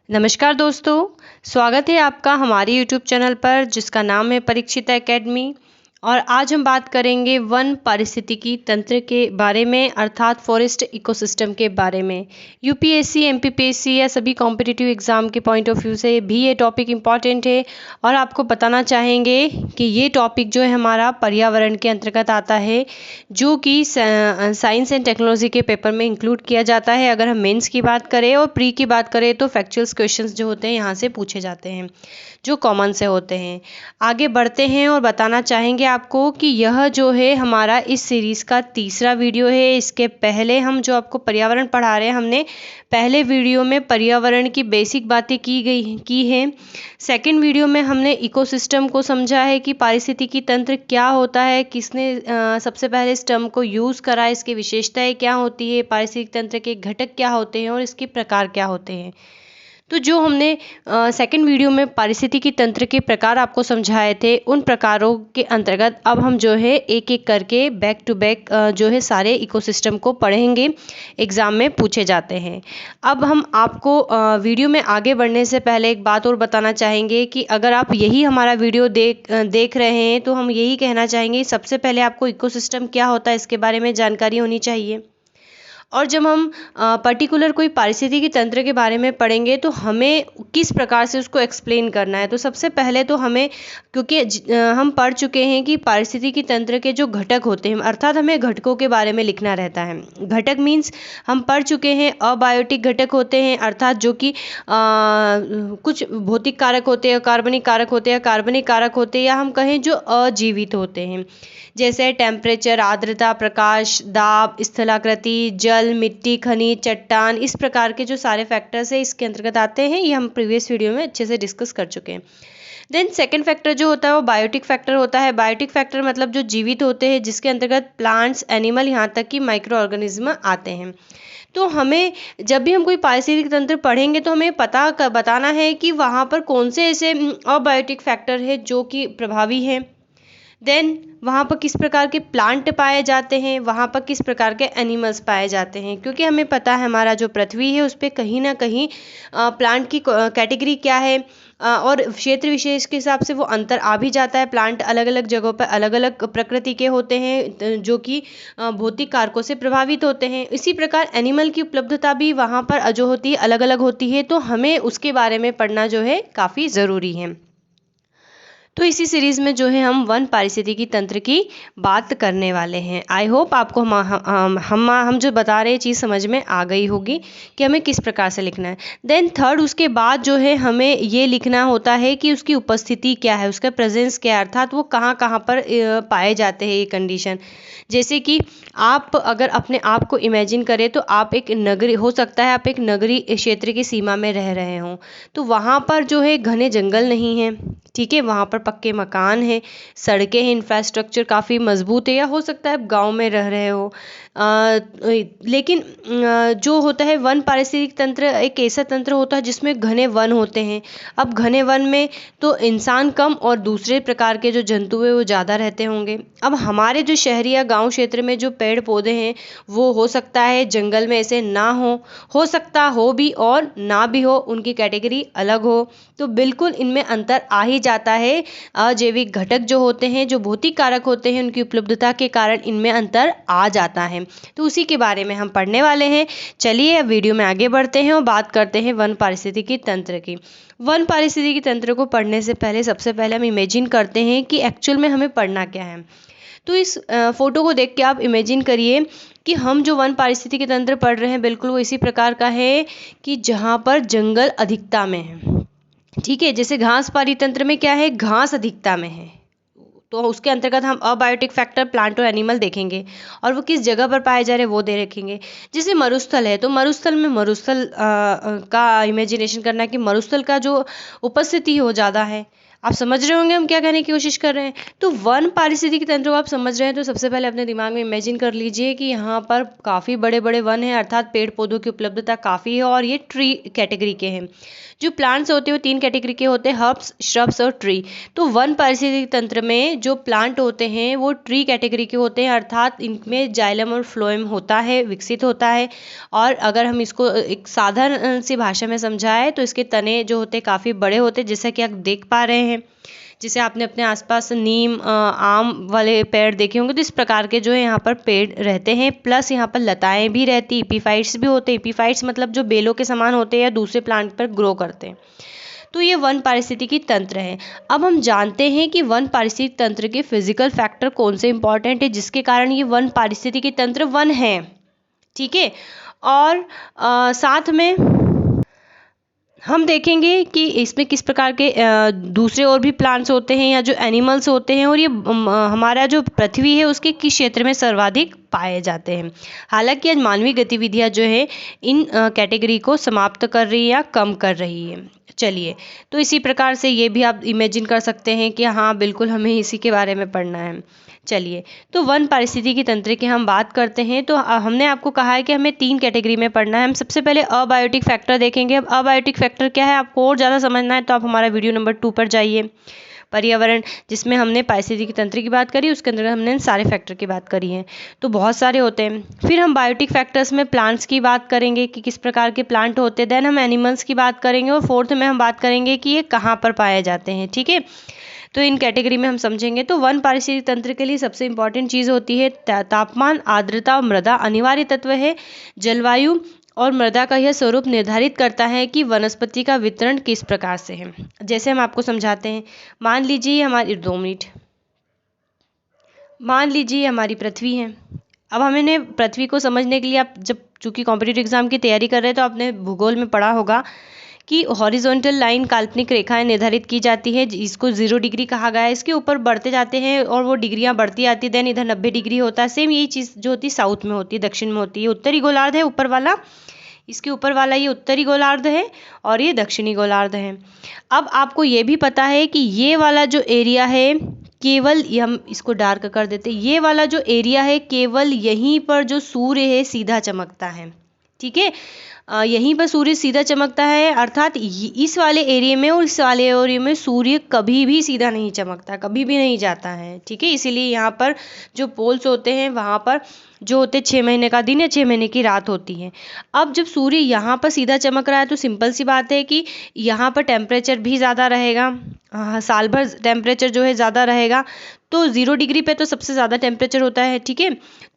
नमस्कार दोस्तों, स्वागत है आपका हमारे यूट्यूब चैनल पर जिसका नाम है परीक्षिता एकेडमी। और आज हम बात करेंगे वन पारिस्थितिकी तंत्र के बारे में अर्थात फॉरेस्ट इकोसिस्टम के बारे में। यूपीएससी, एमपीपीएससी या सभी कॉम्पिटिटिव एग्ज़ाम के पॉइंट ऑफ व्यू से भी ये टॉपिक इम्पॉर्टेंट है और आपको बताना चाहेंगे कि ये टॉपिक जो है हमारा पर्यावरण के अंतर्गत आता है, जो कि साइंस एंड टेक्नोलॉजी के पेपर में इंक्लूड किया जाता है। अगर हम मेंस की बात करें और प्री की बात करें तो फैक्चुअल्स क्वेश्चंस जो होते हैं यहाँ से पूछे जाते हैं, जो कॉमन से होते हैं। आगे बढ़ते हैं और बताना चाहेंगे आपको कि यह जो है हमारा इस सीरीज़ का तीसरा वीडियो है। इसके पहले हम जो आपको पर्यावरण पढ़ा रहे हैं, हमने पहले वीडियो में पर्यावरण की बेसिक बातें की हैं। सेकंड वीडियो में हमने इकोसिस्टम को समझा है कि पारिस्थितिकी तंत्र क्या होता है, किसने सबसे पहले इस टर्म को यूज़ करा, इसकी विशेषताएं क्या होती है, पारिस्थितिक तंत्र के घटक क्या होते हैं और इसके प्रकार क्या होते हैं। तो जो हमने सेकंड वीडियो में पारिस्थितिकी तंत्र के प्रकार आपको समझाए थे, उन प्रकारों के अंतर्गत अब हम जो है एक एक करके बैक टू बैक जो है सारे इकोसिस्टम को पढ़ेंगे, एग्ज़ाम में पूछे जाते हैं। अब हम आपको वीडियो में आगे बढ़ने से पहले एक बात और बताना चाहेंगे कि अगर आप यही हमारा वीडियो देख रहे हैं तो हम यही कहना चाहेंगे, सबसे पहले आपको इकोसिस्टम क्या होता है इसके बारे में जानकारी होनी चाहिए। और जब हम पर्टिकुलर कोई पारिस्थितिकी तंत्र के बारे में पढ़ेंगे तो हमें किस प्रकार से उसको एक्सप्लेन करना है। तो सबसे पहले तो हमें, क्योंकि हम पढ़ चुके हैं कि पारिस्थितिकी तंत्र के जो घटक होते हैं, अर्थात हमें घटकों के बारे में लिखना रहता है। घटक मीन्स हम पढ़ चुके हैं अबायोटिक घटक होते हैं, अर्थात जो कि कुछ भौतिक कारक होते हैं, कार्बनिक कारक होते हैं, कार्बनिक कारक होते हैं, या हम कहें जो अजीवित होते हैं, जैसे टेम्परेचर, आर्द्रता, प्रकाश, दाब, स्थलाकृति, जल, मिट्टी, खनिज, चट्टान। इस प्रकार के जो सारे फैक्टर्स हैं इसके अंतर्गत आते हैं। ये हम प्रीवियस वीडियो में अच्छे से डिस्कस कर चुके हैं। देन सेकंड फैक्टर जो होता है वो बायोटिक फैक्टर होता है। बायोटिक फैक्टर मतलब जो जीवित होते हैं, जिसके अंतर्गत प्लांट्स, एनिमल, यहाँ तक कि माइक्रो ऑर्गेनिज्म आते हैं। तो हमें जब भी हम कोई पारिस्थितिक तंत्र पढ़ेंगे तो हमें बताना है कि वहाँ पर कौन से ऐसे अबायोटिक फैक्टर है जो कि प्रभावी हैं। देन वहाँ पर किस प्रकार के प्लांट पाए जाते हैं, वहाँ पर किस प्रकार के एनिमल्स पाए जाते हैं, क्योंकि हमें पता है हमारा जो पृथ्वी है उस पर कहीं ना कहीं प्लांट की कैटेगरी क्या है, और क्षेत्र विशेष के हिसाब से वो अंतर आ भी जाता है। प्लांट अलग अलग जगहों पर अलग अलग प्रकृति के होते हैं जो कि भौतिक कारकों से प्रभावित होते हैं। इसी प्रकार एनिमल की उपलब्धता भी वहाँ पर जो होती है अलग अलग होती है, तो हमें उसके बारे में पढ़ना जो है काफ़ी ज़रूरी है। तो इसी सीरीज़ में जो है हम वन पारिस्थितिकी तंत्र की बात करने वाले हैं। आई होप आपको हम जो बता रहे चीज़ समझ में आ गई होगी कि हमें किस प्रकार से लिखना है। देन थर्ड, उसके बाद जो है हमें ये लिखना होता है कि उसकी उपस्थिति क्या है, उसका प्रेजेंस क्या है, अर्थात वो कहाँ कहाँ पर पाए जाते हैं ये कंडीशन। जैसे कि आप अगर अपने आप को इमेजिन करें तो आप एक नगरी, हो सकता है आप एक नगरी क्षेत्र की सीमा में रह रहे हों, तो वहाँ पर जो है घने जंगल नहीं हैं, ठीक है, वहाँ पर पक्के मकान हैं, सड़कें हैं, इंफ्रास्ट्रक्चर काफ़ी मजबूत है, या हो सकता है आप गाँव में रह रहे हो। लेकिन जो होता है वन पारिस्थितिक तंत्र एक ऐसा तंत्र होता है जिसमें घने वन होते हैं। अब घने वन में तो इंसान कम और दूसरे प्रकार के जो जंतु हैं वो ज़्यादा रहते होंगे। अब हमारे जो शहरी या गांव क्षेत्र में जो पेड़ पौधे हैं वो हो सकता है जंगल में ऐसे ना हो सकता हो भी और ना भी हो, उनकी कैटेगरी अलग हो। तो बिल्कुल इनमें अंतर आ ही जाता है। अजैविक घटक जो होते हैं, जो भौतिक कारक होते हैं, उनकी उपलब्धता के कारण इनमें अंतर आ जाता है। तो उसी के बारे में हम पढ़ने वाले हैं। चलिए अब वीडियो में आगे बढ़ते हैं और बात करते हैं वन पारिस्थितिकी तंत्र की। वन पारिस्थितिकी तंत्र को पढ़ने से पहले सबसे पहले हम इमेजिन करते हैं कि एक्चुअल में हमें पढ़ना क्या है। तो इस फोटो को देख के आप इमेजिन करिए कि हम जो वन पारिस्थितिकी तंत्र पढ़ रहे हैं बिल्कुल वो इसी प्रकार का है कि जहाँ पर जंगल अधिकता में है, ठीक है। जैसे घास पारी तंत्र में क्या है, घास अधिकता में है, तो उसके अंतर्गत हम अबायोटिक फैक्टर प्लांट और एनिमल देखेंगे और वो किस जगह पर पाए जा रहे हैं वो दे रखेंगे। जैसे मरुस्थल है तो मरुस्थल में मरुस्थल का इमेजिनेशन करना कि मरुस्थल का जो उपस्थिति है वो ज़्यादा है। आप समझ रहे होंगे हम क्या कहने की कोशिश कर रहे हैं। तो वन पारिस्थितिकी तंत्र को आप समझ रहे हैं तो सबसे पहले अपने दिमाग में इमेजिन कर लीजिए कि यहाँ पर काफ़ी बड़े बड़े वन हैं, अर्थात पेड़ पौधों की उपलब्धता काफ़ी है और ये ट्री कैटेगरी के हैं। जो प्लांट्स होते हैं वो 3 कैटेगरी के होते हैं, हर्ब्स, श्रब्स और ट्री। तो वन पारिस्थितिकी तंत्र में जो प्लांट होते हैं वो ट्री कैटेगरी के होते हैं, अर्थात इनमें जाइलम और फ्लोएम होता है, विकसित होता है। और अगर हम इसको एक साधारण सी भाषा में समझाएं तो इसके तने जो होते हैं काफ़ी बड़े होते हैं, जैसा कि आप देख पा रहे हैं। जिसे आपने अपने आसपास नीम आम वाले पेड़ देखे होंगे, तो इस प्रकार के जो है यहाँ पर पेड़ रहते हैं। प्लस यहाँ पर लताएं भी रहती, एपीफाइट्स भी होते हैं। एपीफाइट्स मतलब जो बेलों के समान होते हैं या दूसरे प्लांट पर ग्रो करते हैं। तो ये वन पारिस्थितिकी तंत्र है। अब हम जानते हैं कि वन पारिस्थितिकी तंत्र के फिजिकल फैक्टर कौन से इंपॉर्टेंट है जिसके कारण ये वन पारिस्थितिकी तंत्र वन है, ठीक है। और साथ में हम देखेंगे कि इसमें किस प्रकार के दूसरे और भी प्लांट्स होते हैं या जो एनिमल्स होते हैं, और ये हमारा जो पृथ्वी है उसके किस क्षेत्र में सर्वाधिक पाए जाते हैं। हालांकि आज मानवीय गतिविधियां जो है इन कैटेगरी को समाप्त कर रही है या कम कर रही है। चलिए, तो इसी प्रकार से ये भी आप इमेजिन कर सकते हैं कि हाँ बिल्कुल हमें इसी के बारे में पढ़ना है। चलिए, तो वन पारिस्थितिकी तंत्र की हम बात करते हैं। तो हमने आपको कहा है कि हमें 3 कैटेगरी में पढ़ना है। हम सबसे पहले अबायोटिक फैक्टर देखेंगे। अब अबायोटिक फैक्टर क्या है आपको और ज़्यादा समझना है तो आप हमारा वीडियो नंबर 2 पर जाइए, पर्यावरण, जिसमें हमने पारिस्थितिकी तंत्र की बात करी, उसके अंदर हमने सारे फैक्टर की बात करी है। तो बहुत सारे होते हैं। फिर हम बायोटिक फैक्टर्स में प्लांट्स की बात करेंगे कि किस प्रकार के प्लांट होते हैं। देन हम एनिमल्स की बात करेंगे और फोर्थ में हम बात करेंगे कि ये कहाँ पर पाए जाते हैं, ठीक है। तो इन कैटेगरी में हम समझेंगे। तो वन पारिस्थितिकी तंत्र के लिए सबसे इंपॉर्टेंट चीज़ होती है तापमान, आर्द्रता और मृदा अनिवार्य तत्व है। जलवायु और मृदा का यह स्वरूप निर्धारित करता है कि वनस्पति का वितरण किस प्रकार से है। जैसे हम आपको समझाते हैं, मान लीजिए हमारी 2 मिनट, मान लीजिए हमारी पृथ्वी है। अब हमें पृथ्वी को समझने के लिए, आप जब चूंकि कॉम्पिटिटिव एग्जाम की तैयारी कर रहे हैं तो आपने भूगोल में पढ़ा होगा कि हॉरिजॉन्टल लाइन, काल्पनिक रेखाएं निर्धारित की जाती है, इसको 0 डिग्री कहा गया है। इसके ऊपर बढ़ते जाते हैं और वो डिग्रियां बढ़ती आती है। देन इधर 90 डिग्री होता है। सेम यही चीज़ जो होती है साउथ में होती है, दक्षिण में होती है। उत्तरी गोलार्ध है ऊपर वाला, इसके ऊपर वाला ये उत्तरी गोलार्ध है और ये दक्षिणी गोलार्ध है। अब आपको ये भी पता है कि ये वाला जो एरिया है केवल, ये हम इसको डार्क कर देते हैं, ये वाला जो एरिया है केवल यहीं पर जो सूर्य है सीधा चमकता है, ठीक है। यहीं पर सूर्य सीधा चमकता है, अर्थात इस वाले एरिया में और इस वाले एरिया में सूर्य कभी भी सीधा नहीं चमकता, कभी भी नहीं जाता है, ठीक है। इसीलिए यहाँ पर जो पोल्स होते हैं वहाँ पर जो होते 6 महीने का दिन या 6 महीने की रात होती है। अब जब सूर्य यहाँ पर सीधा चमक रहा है तो सिंपल सी बात है कि यहाँ पर टेम्परेचर भी ज़्यादा रहेगा, साल भर टेम्परेचर जो है ज़्यादा रहेगा। तो 0 डिग्री पे तो सबसे ज़्यादा टेम्परेचर होता है, ठीक है।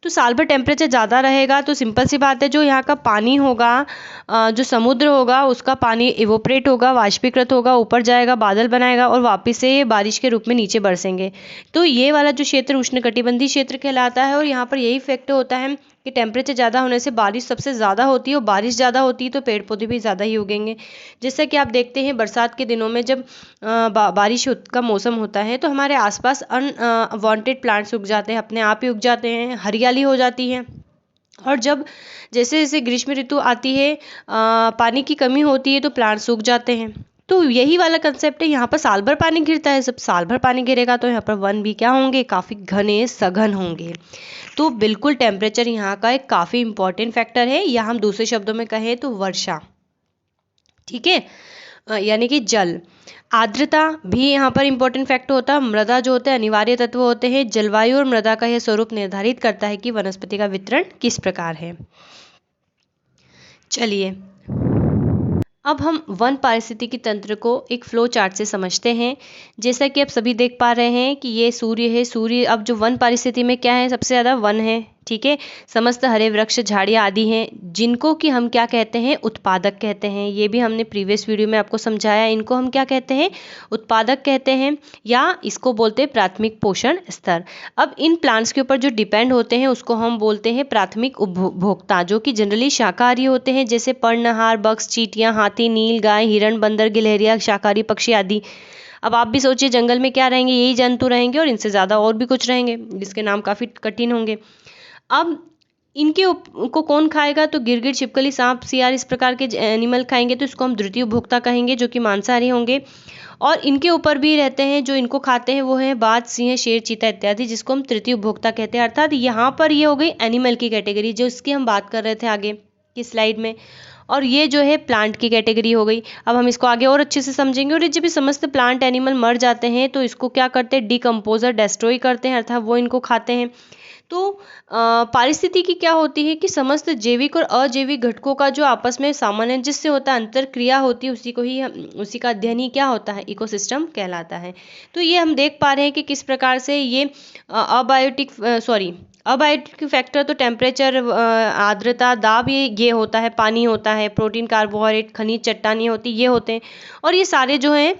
तो साल भर टेम्परेचर ज़्यादा रहेगा तो सिंपल सी बात है जो यहाँ का पानी होगा, जो समुद्र होगा उसका पानी इवोपरेट होगा, वाष्पीकृत होगा, ऊपर जाएगा, बादल बनाएगा और वापस से बारिश के रूप में नीचे बरसेंगे। तो ये वाला जो क्षेत्र उष्णकटिबंधीय क्षेत्र कहलाता है। और यहाँ पर यही इफेक्ट होता है कि टेम्परेचर ज़्यादा होने से बारिश सबसे ज़्यादा होती है, और बारिश ज़्यादा होती है तो पेड़ पौधे भी ज़्यादा ही उगेंगे। जैसा कि आप देखते हैं बरसात के दिनों में जब बारिश का मौसम होता है तो हमारे आसपास अनवांटेड प्लांट्स उग जाते हैं, अपने आप ही उग जाते हैं, हरियाली हो जाती है। और जब जैसे जैसे ग्रीष्म ऋतु आती है, पानी की कमी होती है तो प्लांट्स सूख जाते हैं। तो यही वाला कंसेप्ट है, यहाँ पर साल भर पानी गिरता है, सब साल भर पानी गिरेगा तो यहाँ पर वन भी क्या होंगे, काफ़ी घने सघन होंगे। तो बिल्कुल टेम्परेचर यहाँ का एक काफ़ी इंपॉर्टेंट फैक्टर है, या हम दूसरे शब्दों में कहें तो वर्षा, ठीक है, यानी कि जल। आर्द्रता भी यहाँ पर इंपॉर्टेंट फैक्टर होता है। मृदा जो होते हैं अनिवार्य तत्व होते हैं। जलवायु और मृदा का यह स्वरूप निर्धारित करता है कि वनस्पति का वितरण किस प्रकार है। चलिए, अब हम वन पारिस्थितिकी तंत्र को एक फ्लो चार्ट से समझते हैं। जैसा कि आप सभी देख पा रहे हैं कि ये सूर्य है। सूर्य, अब जो वन पारिस्थिति में क्या है, सबसे ज़्यादा वन है, ठीक है। समस्त हरे वृक्ष, झाड़ियाँ आदि हैं, जिनको कि हम क्या कहते हैं, उत्पादक कहते हैं। ये भी हमने प्रीवियस वीडियो में आपको समझाया। इनको हम क्या कहते हैं, उत्पादक कहते हैं, या इसको बोलते हैं प्राथमिक पोषण स्तर। अब इन प्लांट्स के ऊपर जो डिपेंड होते हैं उसको हम बोलते हैं प्राथमिक उपभोक्ता, जो कि जनरली शाकाहारी होते हैं, जैसे पर्णहार, बग्स, चींटियाँ, हाथी, नील गाय, हिरण, बंदर, गिलहरियाँ, शाकाहारी पक्षी आदि। अब आप भी सोचिए जंगल में क्या रहेंगे, यही जंतु रहेंगे और इनसे ज़्यादा और भी कुछ रहेंगे जिसके नाम काफ़ी कठिन होंगे। अब इनके को कौन खाएगा? तो गिरगिट, छिपकली, सांप, सियार इस प्रकार के एनिमल खाएंगे, तो इसको हम द्वितीय उपभोक्ता कहेंगे, जो कि मांसाहारी होंगे। और इनके ऊपर भी रहते हैं, जो इनको खाते हैं वो हैं बाज, सिंह, शेर, चीता इत्यादि, जिसको हम तृतीय उपभोक्ता कहते हैं। अर्थात यहाँ पर ये हो गई एनिमल की कैटेगरी, जो इसकी हम बात कर रहे थे आगे की स्लाइड में, और ये जो है प्लांट की कैटेगरी हो गई। अब हम इसको आगे और अच्छे से समझेंगे। और जब ये समस्त प्लांट एनिमल मर जाते हैं तो इसको क्या करते हैं? डिकम्पोजर, डिस्ट्रॉय करते हैं, अर्थात वो इनको खाते हैं। तो पारिस्थितिकी क्या होती है कि समस्त जैविक और अजैविक घटकों का जो आपस में सामंजस्य होता है, अंतर क्रिया होती है, उसी का अध्ययन ही क्या होता है? इकोसिस्टम कहलाता है। तो ये हम देख पा रहे हैं कि किस प्रकार से ये अबायोटिक फैक्टर तो टेम्परेचर, आर्द्रता, दाब, ये होता है, पानी होता है, प्रोटीन, कार्बोहाइड्रेट, खनिज, चट्टानी होती, ये होते हैं। और ये सारे जो हैं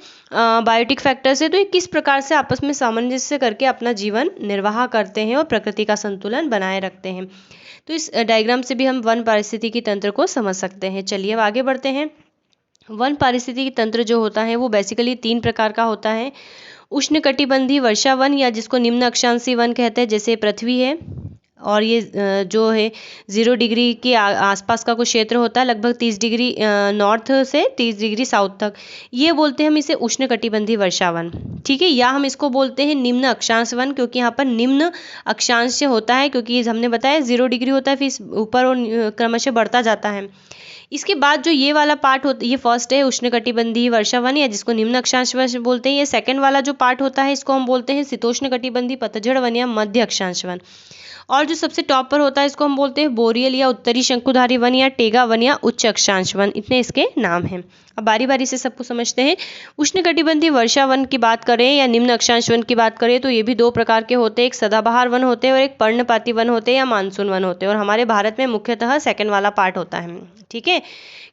बायोटिक फैक्टर्स है, तो ये किस प्रकार से आपस में सामंजस्य करके अपना जीवन निर्वाह करते हैं और प्रकृति का संतुलन बनाए रखते हैं। तो इस डायग्राम से भी हम वन पारिस्थितिकी तंत्र को समझ सकते हैं। चलिए अब आगे बढ़ते हैं। वन पारिस्थितिकी तंत्र जो होता है वो बेसिकली 3 प्रकार का होता है। उष्णकटिबंधीय वर्षा वन, या जिसको निम्न अक्षांशीय वन कहते हैं, जैसे पृथ्वी है, और ये जो है 0 डिग्री के आसपास का कुछ क्षेत्र होता है, लगभग 30 डिग्री नॉर्थ से 30 डिग्री साउथ तक, ये बोलते हैं हम इसे उष्णकटिबंधीय वर्षा वन। ठीक है, या हम इसको बोलते हैं निम्न अक्षांश वन, क्योंकि यहाँ पर निम्न अक्षांश होता है, क्योंकि हमने बताया 0 डिग्री होता है, फिर ऊपर और क्रमशः बढ़ता जाता है। इसके बाद जो ये वाला पार्ट होता है, ये फर्स्ट है उष्णकटिबंधीय वर्षा वन, या जिसको निम्न अक्षांश वन बोलते हैं। ये सेकंड वाला जो पार्ट होता है, इसको हम बोलते हैं शीतोष्णकटिबंधीय पतझड़ वन या मध्य अक्षांश वन। और जो सबसे टॉप पर होता है, इसको हम बोलते हैं बोरियल या उत्तरी शंकुधारी वन, या टेगा वन, या उच्च अक्षांश वन। इतने इसके नाम हैं। अब बारी बारी से सबको समझते हैं। उष्णकटिबंधीय वर्षा वन की बात करें या निम्न अक्षांश वन की बात करें, तो ये भी 2 प्रकार के होते हैं। एक सदाबहार वन होते हैं और एक पर्णपाती वन होते हैं या मानसून वन होते हैं। और हमारे भारत में मुख्यतः सेकंड वाला पार्ट होता है। ठीक है,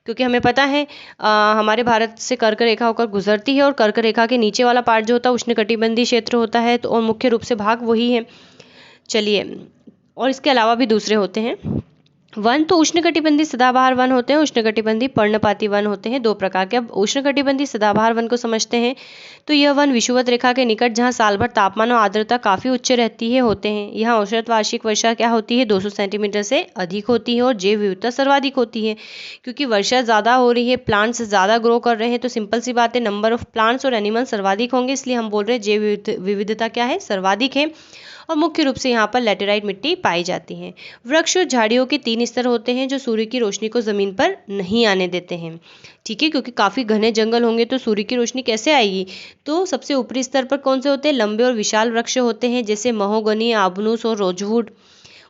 क्योंकि हमें पता है हमारे भारत से कर्क रेखा होकर गुजरती है, और कर्क रेखा के नीचे वाला पार्ट जो होता है उष्णकटिबंधीय क्षेत्र होता है, तो और मुख्य रूप से भाग वही है। चलिए, और इसके अलावा भी दूसरे होते हैं वन। तो उष्णकटिबंधीय सदाबहार वन होते हैं, उष्णकटिबंधीय पर्णपाती वन होते हैं, 2 प्रकार के। अब उष्णकटिबंधीय सदाबहार वन को समझते हैं। तो यह वन विषुवत रेखा के निकट, जहाँ साल भर तापमान और आर्द्रता काफ़ी उच्च रहती है, होते हैं। यहाँ औसत वार्षिक वर्षा क्या होती है? 200 सेंटीमीटर से अधिक होती है, और जैव विविधता सर्वाधिक होती है। क्योंकि वर्षा ज़्यादा हो रही है, प्लांट्स ज़्यादा ग्रो कर रहे हैं, तो सिंपल सी बात है, नंबर ऑफ प्लांट्स और एनिमल सर्वाधिक होंगे, इसलिए हम बोल रहे हैं जैव विविधता क्या है? सर्वाधिक है। और मुख्य रूप से यहाँ पर लैटेराइट मिट्टी पाई जाती है। वृक्ष और झाड़ियों के 3 स्तर होते हैं, जो सूर्य की रोशनी को ज़मीन पर नहीं आने देते हैं। ठीक है, क्योंकि काफ़ी घने जंगल होंगे तो सूर्य की रोशनी कैसे आएगी? तो सबसे ऊपरी स्तर पर कौन से होते हैं? लंबे और विशाल वृक्ष होते हैं, जैसे महोगनी, आबनूस और रोजवुड।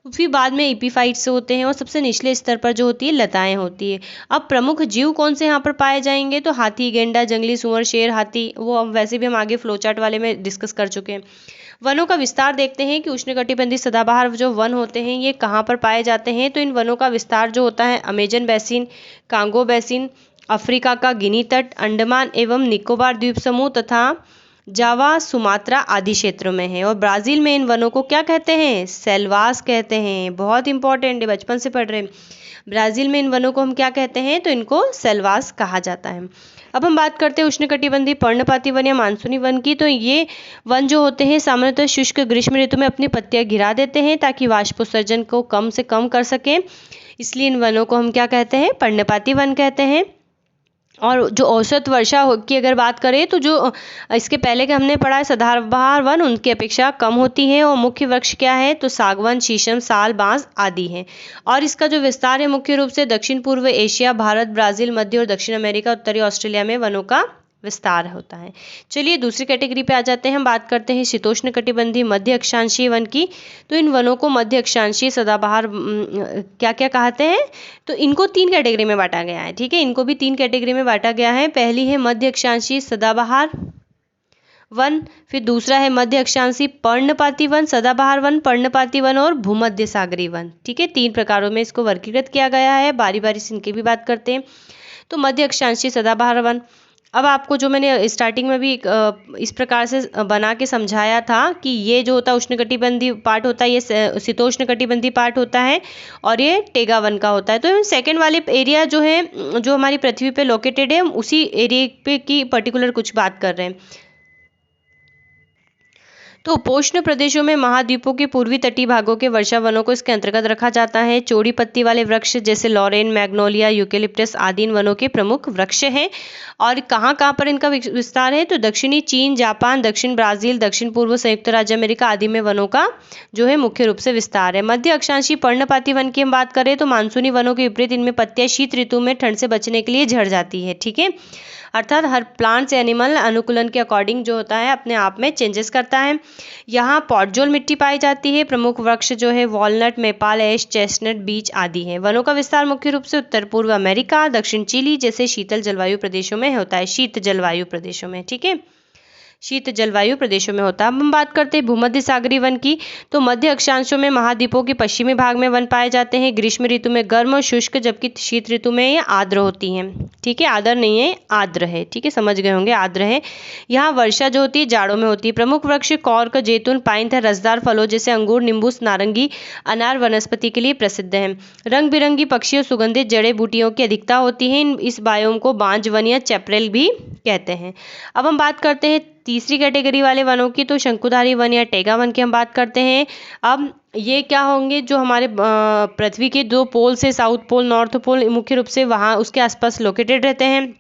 फिर बाद में एपीफाइट्स होते हैं, और सबसे निचले स्तर पर जो होती है लताएं होती है। अब प्रमुख जीव कौन से यहाँ पर पाए जाएंगे? तो हाथी, गेंडा, जंगली सुअर, शेर, हाथी, वो अब वैसे भी हम आगे फ्लोचार्ट वाले में डिस्कस कर चुके हैं। वनों का विस्तार देखते हैं कि उष्णकटिबंधीय सदाबहार जो वन होते हैं ये कहाँ पर पाए जाते हैं। तो इन वनों का विस्तार जो होता है Amazon basin, Congo basin, Africa का गिनी तट, अंडमान एवं निकोबार द्वीप समूह तथा जावा, सुमात्रा आदि क्षेत्रों में है। और ब्राज़ील में इन वनों को क्या कहते हैं? सेल्वास कहते हैं। बहुत इंपॉर्टेंट है, बचपन से पढ़ रहे हैं। ब्राज़ील में इन वनों को हम क्या कहते हैं? तो इनको सेल्वास कहा जाता है। अब हम बात करते हैं उष्णकटिबंधीय पर्णपाती वन या मानसूनी वन की। तो ये वन जो होते हैं सामान्यतः शुष्क ग्रीष्म ऋतु में अपनी पत्तियां गिरा देते हैं, ताकि वाष्पोत्सर्जन को कम से कम कर सकें। इसलिए इन वनों को हम क्या कहते हैं? पर्णपाती वन कहते हैं। और जो औसत वर्षा की अगर बात करें, तो जो इसके पहले के हमने पढ़ा है सदाबहार वन, उनकी अपेक्षा कम होती है। और मुख्य वृक्ष क्या है? तो सागवान, शीशम, साल, बांस आदि है। और इसका जो विस्तार है मुख्य रूप से दक्षिण पूर्व एशिया, भारत, ब्राज़ील, मध्य और दक्षिण अमेरिका, उत्तरी ऑस्ट्रेलिया में वनों का विस्तार होता है। चलिए दूसरी कैटेगरी पे आ जाते हैं। हम बात करते हैं शीतोष्ण कटिबंधीय मध्य अक्षांशीय वन की। तो इन वनों को मध्य अक्षांशीय सदाबहार क्या क्या कहते हैं? तो इनको 3 कैटेगरी में बांटा गया है। ठीक है, इनको भी 3 कैटेगरी में बांटा गया है। पहली है मध्य अक्षांशीय सदाबहार वन, फिर दूसरा है मध्य अक्षांशीय पर्णपाती वन, सदाबहार वन, पर्णपाती वन और भूमध्य सागरीय वन। ठीक है, 3 प्रकारों में इसको वर्गीकृत किया गया है। बारी बारी से इनकी भी बात करते हैं। तो मध्य अक्षांशीय सदाबहार वन, अब आपको जो मैंने स्टार्टिंग में भी इस प्रकार से बना के समझाया था कि ये जो होता है उष्णकटिबंधीय पार्ट होता है, ये शीतोष्णकटिबंधीय पार्ट होता है, और ये टेगा वन का होता है। तो सेकंड वाले एरिया जो है, जो हमारी पृथ्वी पे लोकेटेड है, हम उसी एरिया पे की पर्टिकुलर कुछ बात कर रहे हैं। तो उपोष्ण प्रदेशों में महाद्वीपों के पूर्वी तटीय भागों के वर्षा वनों को इसके अंतर्गत रखा जाता है। चौड़ी पत्ती वाले वृक्ष जैसे लॉरेन, मैग्नोलिया, यूकेलिप्टस आदि इन वनों के प्रमुख वृक्ष हैं। और कहाँ कहाँ पर इनका विस्तार है, तो दक्षिणी चीन, जापान, दक्षिण ब्राजील, दक्षिण पूर्व संयुक्त राज्य अमेरिका आदि में वनों का जो है मुख्य रूप से विस्तार है। मध्य अक्षांशीय पर्णपाती वन की हम बात करें तो मानसूनी वनों के विपरीत इनमें पत्तियां शीत ऋतु में ठंड से बचने के लिए झड़ जाती है। ठीक है, अर्थात हर प्लांट्स एनिमल अनुकूलन के अकॉर्डिंग जो होता है अपने आप में चेंजेस करता है। यहाँ पॉटजोल मिट्टी पाई जाती है। प्रमुख वृक्ष जो है वॉलनट, मेपाल, ऐश, चेस्टनट, बीच आदि है। वनों का विस्तार मुख्य रूप से उत्तर पूर्व अमेरिका, दक्षिण चिली जैसे शीतल जलवायु प्रदेशों में होता है। शीत जलवायु प्रदेशों में, ठीक है, शीत जलवायु प्रदेशों में होता है। अब हम बात करते हैं भूमध्य सागरीय वन की। तो मध्य अक्षांशों में महाद्वीपों के पश्चिमी भाग में वन पाए जाते हैं। ग्रीष्म ऋतु में गर्म और शुष्क, जबकि शीत ऋतु में ये आर्द्र होती हैं। ठीक है, आर्द्र नहीं है, आर्द्र है। ठीक है, समझ गए होंगे, आर्द्र है। यहाँ वर्षा जो होती है जाड़ों में होती है। प्रमुख वृक्ष कॉर्क, जैतून, पाइन तथा रसदार फलों जैसे अंगूर, नींबूस, नारंगी, अनार वनस्पति के लिए प्रसिद्ध हैं। रंग बिरंगी पक्षी और सुगंधित जड़े बूटियों की अधिकता होती है। इस बायोम को बांज वन या चैपरेल भी कहते हैं। अब हम बात करते हैं तीसरी कैटेगरी वाले वनों की। तो शंकुधारी वन या टेगा वन की हम बात करते हैं। अब ये क्या होंगे, जो हमारे पृथ्वी के दो पोल से, साउथ पोल, नॉर्थ पोल, मुख्य रूप से वहाँ उसके आसपास लोकेटेड रहते हैं,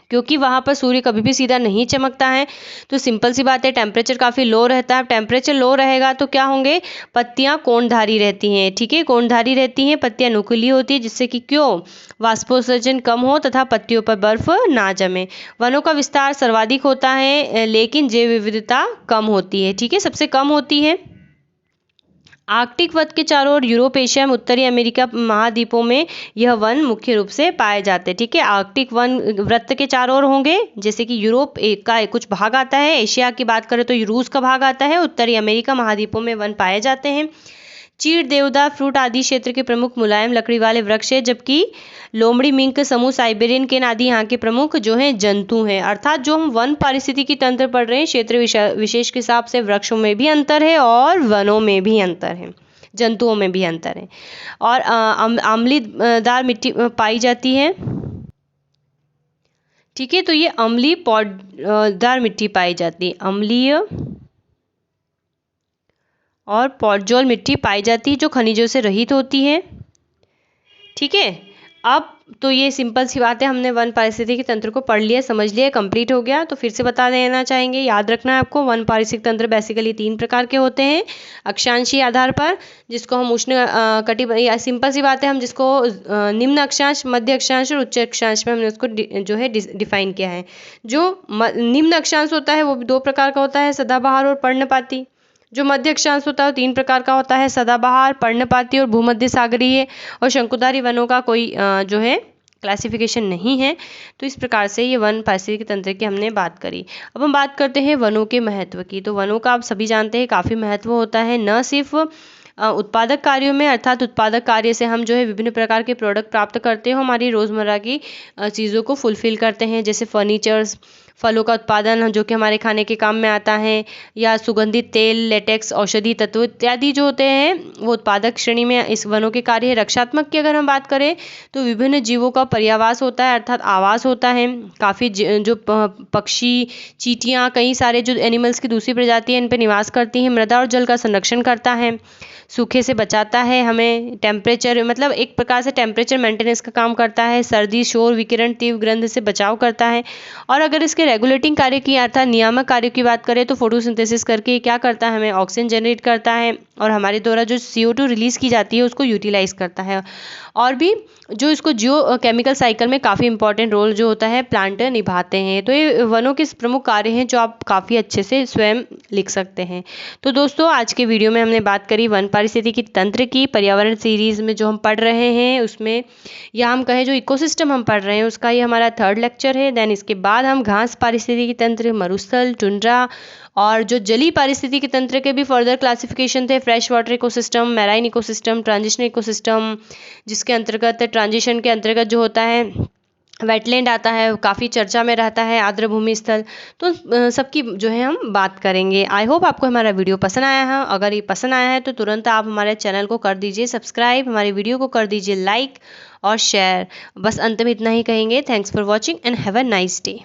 क्योंकि वहाँ पर सूर्य कभी भी सीधा नहीं चमकता है। तो सिंपल सी बात है, टेम्परेचर काफ़ी लो रहता है। टेम्परेचर लो रहेगा तो क्या होंगे, पत्तियाँ कोणधारी रहती हैं। ठीक है, कोणधारी रहती हैं, पत्तियाँ नुकीली होती है, जिससे कि क्यों, वाष्पोत्सर्जन कम हो तथा पत्तियों पर बर्फ ना जमे। वनों का विस्तार सर्वाधिक होता है, लेकिन जैव विविधता कम होती है। ठीक है, सबसे कम होती है। आर्कटिक वृत्त के चारों ओर यूरोप, एशिया में उत्तरी अमेरिका महाद्वीपों में यह वन मुख्य रूप से पाए जाते हैं। ठीक है, आर्कटिक वन वृत्त के चारों ओर होंगे, जैसे कि यूरोप का कुछ भाग आता है, एशिया की बात करें तो रूस का भाग आता है, उत्तरी अमेरिका महाद्वीपों में वन पाए जाते हैं। चीड़, देवदार, फ्रूट आदि क्षेत्र के प्रमुख मुलायम लकड़ी वाले वृक्ष है, जबकि लोमड़ी, मिंक समूह, साइबेरियन केन आदि यहाँ के प्रमुख जो हैं जंतु हैं। अर्थात जो हम वन पारिस्थितिकी तंत्र पढ़ रहे हैं, क्षेत्र विशेष के हिसाब से वृक्षों में भी अंतर है और वनों में भी अंतर है, जंतुओं में भी अंतर है। और अम्लीदार मिट्टी पाई जाती है। ठीक है, तो ये अम्लीय पॉडदार मिट्टी पाई जाती है, अम्लीय और पॉटजोल मिट्टी पाई जाती है, जो खनिजों से रहित होती है। ठीक है, अब तो ये सिंपल सी बात है, हमने वन पारिस्थितिकी तंत्र को पढ़ लिया, समझ लिया, कंप्लीट हो गया। तो फिर से बता देना चाहेंगे, याद रखना है आपको, वन पारिस्थितिक तंत्र बेसिकली 3 प्रकार के होते हैं। अक्षांशीय आधार पर, जिसको हम उष्ण कटिबंधीय, सिंपल सी बात है, हम जिसको निम्न अक्षांश, मध्य अक्षांश और उच्च अक्षांश में हमने उसको जो है डिफाइन किया है। जो निम्न अक्षांश होता है वो 2 प्रकार का होता है, सदाबहार और पर्णपाती। जो मध्य अक्षांश होता है वो 3 प्रकार का होता है, सदाबहार, पर्णपाती और भूमध्य सागरीय। और शंकुधारी वनों का कोई जो है क्लासिफिकेशन नहीं है। तो इस प्रकार से ये वन पारिस्थितिकी तंत्र की हमने बात करी। अब हम बात करते हैं वनों के महत्व की। तो वनों का आप सभी जानते हैं काफ़ी महत्व होता है, न सिर्फ उत्पादक कार्यों में, अर्थात उत्पादक कार्य से हम जो है विभिन्न प्रकार के प्रोडक्ट प्राप्त करते हो, हमारी रोज़मर्रा की चीज़ों को फुलफ़िल करते हैं, जैसे फर्नीचर्स, फलों का उत्पादन जो कि हमारे खाने के काम में आता है, या सुगंधित तेल, लेटेक्स, औषधि तत्व इत्यादि जो होते हैं वो उत्पादक श्रेणी में इस वनों के कार्य है। रक्षात्मक की अगर हम बात करें तो विभिन्न जीवों का पर्यावास होता है, अर्थात आवास होता है। काफ़ी जो पक्षी, चींटियाँ, कई सारे जो एनिमल्स की दूसरी प्रजाति है इन पर निवास करती हैं। मृदा और जल का संरक्षण करता है, सूखे से बचाता है हमें। टेम्परेचर मतलब एक प्रकार से टेम्परेचर मेंटेनेंस का काम करता है। सर्दी, शोर, विकिरण, तीव्र गंध से बचाव करता है। और अगर इसके रेगुलेटिंग कार्य की अर्थात नियामक कार्य की बात करें तो फोटोसिंथेसिस करके क्या करता है, हमें ऑक्सीजन जनरेट करता है और हमारे द्वारा जो CO2 रिलीज़ की जाती है उसको यूटिलाइज करता है। और भी जो इसको जियो केमिकल साइकिल में काफ़ी इंपॉर्टेंट रोल जो होता है प्लांट निभाते हैं। तो ये वनों के प्रमुख कार्य हैं जो आप काफ़ी अच्छे से स्वयं लिख सकते हैं। तो दोस्तों आज के वीडियो में हमने बात करी वन पारिस्थितिकी तंत्र की। पर्यावरण सीरीज़ में जो हम पढ़ रहे हैं उसमें, या हम कहें जो इकोसिस्टम हम पढ़ रहे हैं उसका ये हमारा 3rd लेक्चर है। देन इसके बाद हम घास पारिस्थितिकी तंत्र, मरुस्थल, टुंड्रा और जो जलीय पारिस्थितिकी तंत्र के भी फर्दर क्लासिफिकेशन थे, fresh water ecosystem, marine ecosystem, transition ecosystem, जिसके अंतर्गत ट्रांजिशन के अंतर्गत जो होता है वेटलैंड आता है, काफ़ी चर्चा में रहता है, आर्द्र भूमि स्थल। तो सबकी जो है हम बात करेंगे। आई होप आपको हमारा वीडियो पसंद आया है। अगर ये पसंद आया है तो तुरंत आप हमारे चैनल को कर दीजिए सब्सक्राइब, हमारे वीडियो को कर दीजिए लाइक और शेयर। बस अंत में इतना ही कहेंगे, thanks for watching and have a nice day.